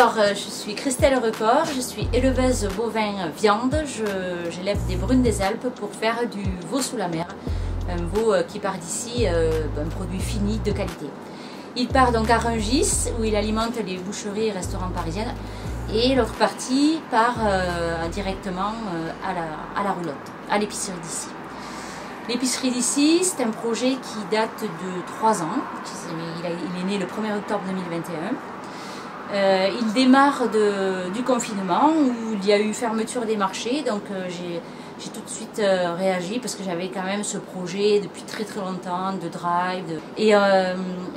Alors, je suis Christelle Record, je suis éleveuse bovin viande. J'élève des brunes des Alpes pour faire du veau sous la mer. Un veau qui part d'ici, un produit fini de qualité. Il part donc à Rungis où il alimente les boucheries et restaurants parisiennes. Et l'autre partie part directement à la roulotte, à l'épicerie d'ici. L'épicerie d'ici, c'est un projet qui date de 3 ans. Il est né le 1er octobre 2021. Il démarre du confinement où il y a eu fermeture des marchés, donc j'ai tout de suite réagi parce que j'avais quand même ce projet depuis très longtemps de drive. Et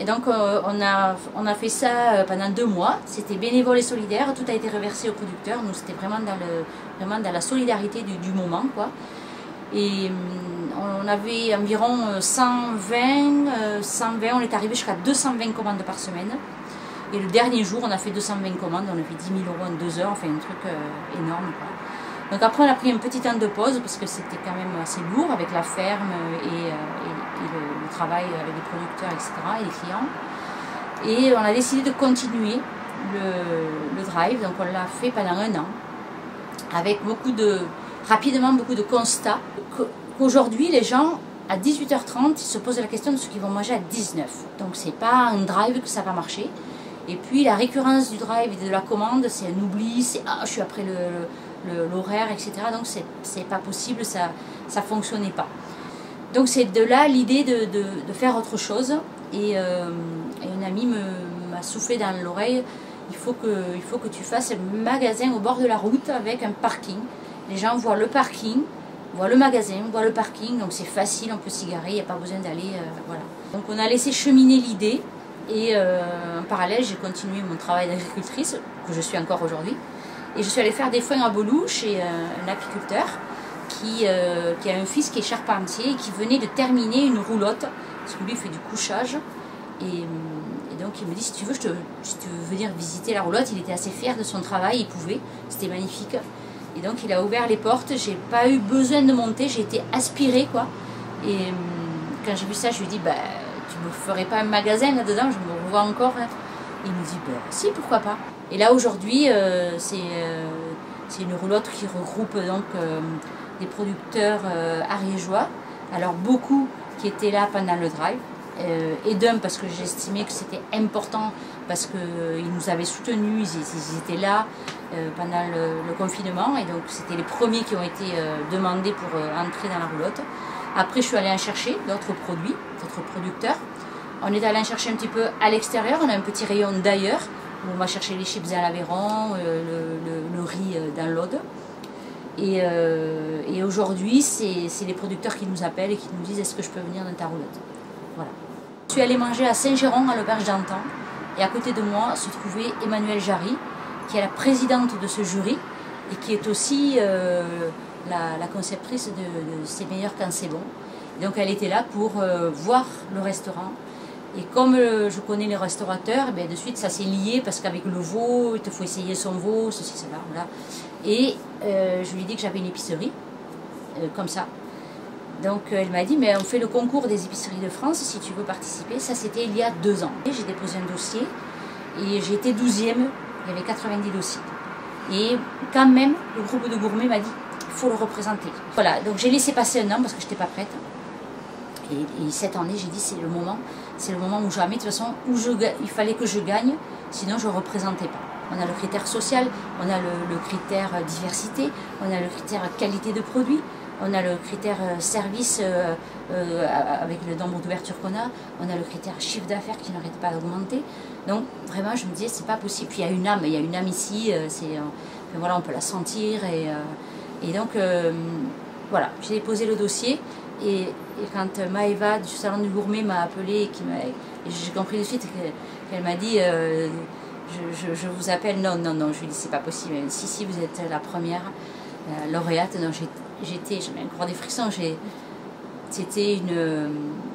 donc on a fait ça pendant 2 mois, c'était bénévole et solidaire, tout a été reversé aux producteurs, nous c'était vraiment dans la solidarité du moment, quoi. Et on avait environ 120, on est arrivé jusqu'à 220 commandes par semaine. Et le dernier jour, on a fait 220 commandes, on a fait 10 000 € en 2 heures, enfin un truc énorme, quoi. Donc après, on a pris un petit temps de pause parce que c'était quand même assez lourd avec la ferme et le travail avec les producteurs, etc. et les clients. Et on a décidé de continuer le drive, donc on l'a fait pendant 1 an avec rapidement beaucoup de constats. Qu'aujourd'hui, les gens, à 18h30, ils se posent la question de ce qu'ils vont manger à 19h. Donc c'est pas un drive que ça va marcher. Et puis la récurrence du drive et de la commande, c'est un oubli, c'est « ah, je suis après l'horaire, etc. » Donc c'est pas possible, ça fonctionnait pas. Donc c'est de là l'idée de faire autre chose. Et une amie m'a soufflé dans l'oreille, il faut que tu fasses un magasin au bord de la route avec un parking. Les gens voient le parking, voient le magasin, voient le parking, donc c'est facile, on peut s'y garer, il n'y a pas besoin d'aller, voilà. Donc on a laissé cheminer l'idée. Et en parallèle, j'ai continué mon travail d'agricultrice, que je suis encore aujourd'hui. Et je suis allée faire des foins à Bolou chez un apiculteur qui a un fils qui est charpentier et qui venait de terminer une roulotte, parce que lui il fait du couchage. Et donc il me dit, si tu veux venir visiter la roulotte, il était assez fier de son travail, il pouvait, c'était magnifique. Et donc il a ouvert les portes, j'ai pas eu besoin de monter, j'ai été aspirée, quoi. Et quand j'ai vu ça, je lui ai dit, bah, tu me ferais pas un magasin là-dedans, je me revois encore. Il me dit, ben si, pourquoi pas. Et là aujourd'hui, c'est une roulotte qui regroupe donc des producteurs ariégeois. Alors beaucoup qui étaient là pendant le drive. Et d'un parce que j'estimais que c'était important, parce qu'ils nous avaient soutenus, ils étaient là pendant le confinement. Et donc c'était les premiers qui ont été demandés pour entrer dans la roulotte. Après, je suis allée en chercher d'autres produits, d'autres producteurs. On est allé en chercher un petit peu à l'extérieur. On a un petit rayon d'ailleurs, où on va chercher les chips à l'Aveyron, le riz dans l'Aude. Et aujourd'hui, c'est les producteurs qui nous appellent et qui nous disent « Est-ce que je peux venir dans ta roulotte ?» Voilà. Je suis allée manger à Saint-Géron, à l'auberge d'Antan. Et à côté de moi se trouvait Emmanuelle Jarry, qui est la présidente de ce jury et qui est aussi la conceptrice de C'est meilleur quand c'est bon. Et donc elle était là pour voir le restaurant. Et comme je connais les restaurateurs, ben de suite ça s'est lié parce qu'avec le veau, il te faut essayer son veau, ceci, cela, voilà. Et je lui ai dit que j'avais une épicerie, comme ça. Donc elle m'a dit, mais on fait le concours des épiceries de France si tu veux participer. Ça c'était il y a 2 ans. J'ai déposé un dossier et j'ai été 12e, il y avait 90 dossiers. Et quand même, le groupe de gourmets m'a dit, il faut le représenter. Voilà, donc j'ai laissé passer 1 an parce que je n'étais pas prête. Et cette année, j'ai dit, c'est le moment où jamais, de toute façon, il fallait que je gagne, sinon je ne représentais pas. On a le critère social, on a le critère diversité, on a le critère qualité de produit, on a le critère service avec le nombre d'ouvertures qu'on a, on a le critère chiffre d'affaires qui n'arrête pas d'augmenter. Donc vraiment, je me disais, c'est pas possible. Puis il y a une âme ici, voilà, on peut la sentir. Et donc, voilà, j'ai déposé le dossier. Et quand Maëva du Salon du Gourmet m'a appelé, j'ai compris de suite qu'elle m'a dit je vous appelle, non, je lui ai dit c'est pas possible, si vous êtes la première lauréate. Non, j'avais encore des frissons,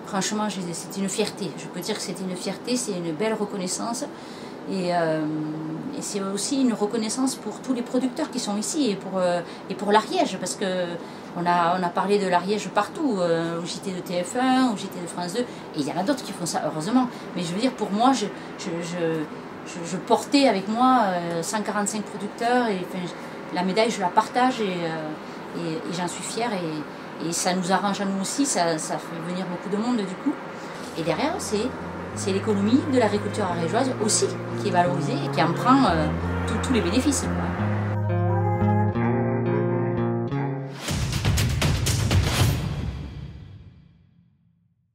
franchement c'était une fierté, je peux dire que c'était une fierté, c'est une belle reconnaissance. Et c'est aussi une reconnaissance pour tous les producteurs qui sont ici et pour l'Ariège, parce que on a parlé de l'Ariège partout, au JT de TF1, au JT de France 2, et il y en a d'autres qui font ça, heureusement. Mais je veux dire, pour moi, je portais avec moi 145 producteurs et enfin, la médaille je la partage et j'en suis fière et ça nous arrange à nous aussi, ça fait venir beaucoup de monde du coup. Et derrière c'est l'économie de l'agriculture ariégeoise aussi qui est valorisée et qui en prend tous les bénéfices, quoi.